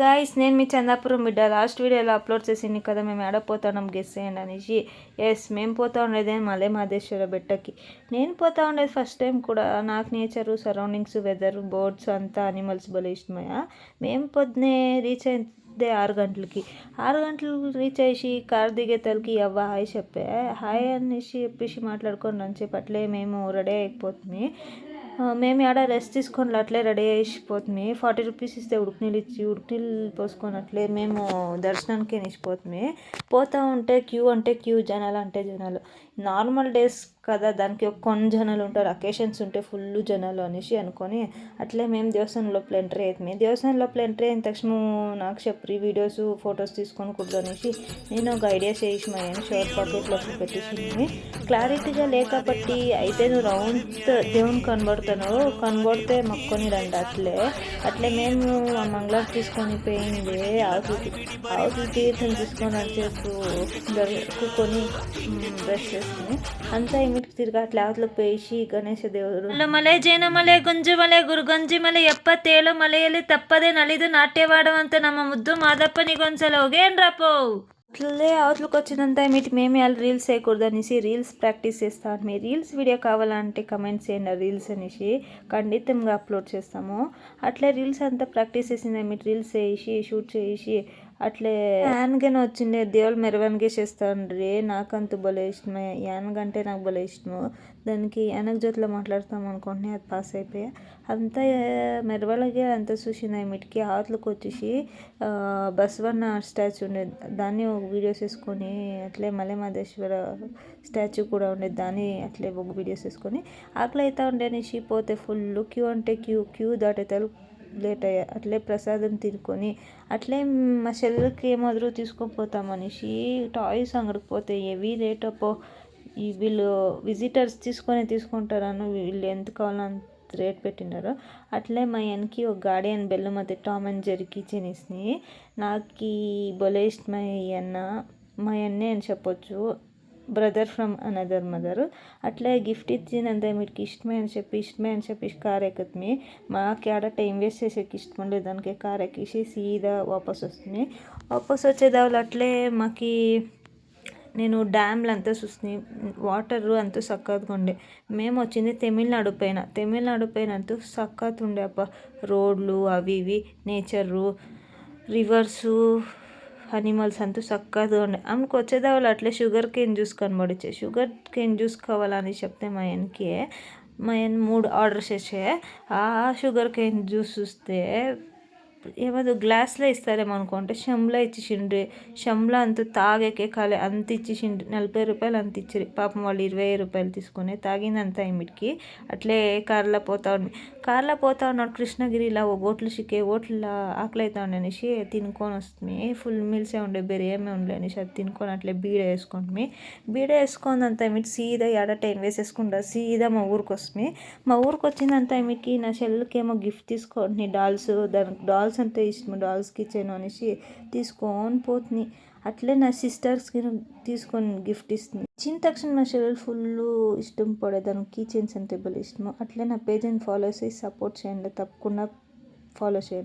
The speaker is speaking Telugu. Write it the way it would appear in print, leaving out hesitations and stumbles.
గాయస్, నేను మీ చందాపురం బిడ్డ. లాస్ట్ వీడియోలో అప్లోడ్ చేసింది కదా మేము ఏడపోతున్నాం గెస్ చేయండి అనేసి. ఎస్, మేము పోతా ఉండేది మలై మహదేశ్వర బెట్టకి. నేను పోతా ఉండేది ఫస్ట్ టైం కూడా. నాకు నేచరు, సరౌండింగ్స్, వెదర్, బర్డ్స్ అంతా అనిమల్స్ భలే ఇష్టమయ్యా. మేము పొద్దునే రీచ్ అయిందే 6 గంటలకి. 6 గంటలకు రీచ్ అయ్యి కార్ దిగే తలకి అవ్వ హాయ్ చెప్పే. హాయ్ అనేసి చెప్పేసి మాట్లాడుకొని రంచేపు అట్లే మేము రెడీ అయిపోతుంది. మేము ఆడ రెస్ట్ తీసుకొని అట్లే రెడీ అయిపోతుంది. 40 రూపీస్ ఇస్తే ఉడుకునీళ్ళు ఇచ్చి ఉడుకునీళ్ళు పోసుకొని అట్లే మేము దర్శనానికి నిలిచిపోతుంది. పోతూ ఉంటే క్యూ అంటే క్యూ, జనాలు అంటే జనాలు. నార్మల్ డేస్ కదా, దానికి కొన్ని జనాలు ఉంటారు, అకేషన్స్ ఉంటే ఫుల్ జనాలు అనేసి అనుకొని అట్లే మేము దేవస్థానం లోపల ఎంట్రీ అవుతుంది. దేవస్థానం లోపల ఎంట్రీ అయిన తక్షణ నాకు చెప్పి వీడియోస్ ఫొటోస్ తీసుకొని కూడదు అనేసి నేను ఒక ఐడియా చేసి మా ఆయన షోర్ పాకెట్లోకి పెట్టేసింది. క్లారిటీగా లేకపోతే అయితే నువ్వు రౌండ్ దేవుని కనబడితే మొక్కొని రండి. అట్లే మేము ఆ మంగళారు తీసుకొని పోయింది. ఆవుకి తీర్థం తీసుకొని వచ్చేపు కూకొని బ్రష్ చేసుకుని అంతా ఇమిటికి తిరిగి అట్లా ఆవులకు పోయి గణేశ దేవుడు ಮಲೆ ಜೇನ ಮಲೆ ಗುಂಜು ಮಲೆ ಗುರುಗಂಜಿ ಮಲೆ ಎಪ್ಪತ್ತೇಳು ಮಲೆಯಲ್ಲಿ ತಪ್ಪದೆ ನಲಿದು ನಾಟ್ಯವಾಡುವಂತ ನಮ್ಮ ಮುದ್ದು ಮಾದಪ್ಪನಿಗೊಂದ್ಸಲ ಹೋಗೇನ್ರಪ್ಪೋ. అట్లే అవతలకు వచ్చినంత మేమే వాళ్ళు రీల్స్ చేయకూడదు అనేసి రీల్స్ ప్రాక్టీస్ చేస్తాను. మీ రీల్స్ వీడియో కావాలంటే కమెంట్స్ చేయండి రీల్స్ అనేసి ఖండితంగా అప్లోడ్ చేస్తాము. అట్లే రీల్స్ అంతా ప్రాక్టీస్ చేసింది. మీరు రీల్స్ చేసి షూట్ చేసి అట్లే యాన్గానే వచ్చిండే దేవుళ్ళు మెరవనిగే చేస్తాండ్రి. నాకంತೂ భలే ఇష్టమే యానగంటే, నాకు భలే ఇష్టము. దానికి యానగ జ్యోతిలో మాట్లాడతాం అనుకుంటున్నా, అది పాస్ అయిపోయా. అంతా మెరవలగే అంతా చూసింది. మీటికి అవతలకు వచ్చేసి బసవన్న స్టాచ్యూ ఉండేది, దాన్ని ఒక వీడియోస్ వేసుకొని అట్లే మలై మహదేశ్వర స్టాచ్యూ కూడా ఉండేది, దాన్ని అట్లే ఒక వీడియోస్ వేసుకొని ఆకలి అవుతా ఉండే అనేసి పోతే ఫుల్ క్యూ అంటే క్యూ దాటేతారు. లేట్ అయ్యా. అట్లే ప్రసాదం తినుకొని అట్లే మా చెల్లెలకి ఏమాదిరో తీసుకొని పోతాం అనేసి టాయ్స్ అంగడికి పోతే హెవీ రేట్ అప్పో. వీళ్ళు విజిటర్స్ తీసుకుంటారని వీళ్ళు ఎంత కావాలని రేట్ పెట్టినారు. అట్లే మా ఆయనకి ఒక గార్డియన్ బెల్లం అయితే టామ్ అండ్ జెర్రీ కిచెన్ ఇస్తుంది. నాకు భలే ఇష్టమయ్య అన్న, మా అన్నే అని చెప్పొచ్చు, బ్రదర్ ఫ్రమ్ అనదర్ మదర్. అట్లే గిఫ్ట్ ఇచ్చినంత మీకు ఇష్టమే అని చెప్పి కార్ ఎక్కుతుంది. మాకు ఆడ టైం వేస్ట్ చేసేకి ఇష్టం ఉండలేదు, దానికి కార్ ఎక్కేసి సీదా వాపస్ వస్తుంది. వాపస్ వచ్చేదాళ్ళు అట్లే మాకి నేను డ్యామ్లు అంతా చూస్తుంది, వాటర్ అంతా చక్కగా ఉండే. మేము వచ్చింది తమిళనాడు పైన అంతా చక్కగా ఉండే అప్ప. రోడ్లు అవి ఇవి, నేచరు, రివర్సు, అనిమల్స్ అంతా చక్కగా ఉండే. ఆమెకు వచ్చేదాళ్ళు అట్లే షుగర్ కేన్ జ్యూస్ కనబడిచ్చే. షుగర్ కేన్ జ్యూస్ కావాలని చెప్తే మా ఆయనకి 3 ఆర్డర్ చేసే. ఆ షుగర్ కేన్ జ్యూస్ చూస్తే ఏమదో గ్లాస్లో ఇస్తారేమో అనుకుంటే షమ్లా ఇచ్చేసిండ్రి. షమ్లా అంత తాగేకే కాలే అంత ఇచ్చేసిండ్రి. 40 రూపాయలు అంత ఇచ్చిరి. పాపం వాళ్ళు 20 రూపాయలు తీసుకొని తాగిందంతా ఇమిటికి. అట్లే కార్లో పోతా ఉన్నాడు కృష్ణగిరిలో ఓ హోటల్ హోటల్లో ఆకలి అవుతా ఉండే అనేసి తినుకొని వస్తుంది. ఫుల్ మీల్సే ఉండే, ಬೇರೆ ఏమే ఉండే అనేసి అది తినుకొని అట్లే బీడ వేసుకుందంతా ఇమిటి సీదా ఆడ టైం వేసేసుకుంటా సీదా మా ఊరికి వస్తుంది. మా ఊరికి వచ్చిందంత ఇమిటికి నా చెల్లెలకి ఏమో గిఫ్ట్ తీసుకోండి, దానికి డాల్స్ అంటే ఇష్టం, డాల్స్ కిచెన్ అనేసి తీసుకొని పోతుంది. అట్లే నా సిస్టర్స్కి తీసుకొని గిఫ్ట్ ఇస్తుంది. ఇచ్చిన తక్షణ నా చెల్లెలు ఫుల్ ఇష్టం పడే, దానికి కీ చైన్స్ అంటే భలే ఇష్టము. అట్లే నా పేజ్ని ఫాలో చేసి సపోర్ట్ చేయండి, తప్పకుండా ఫాలో చేయండి.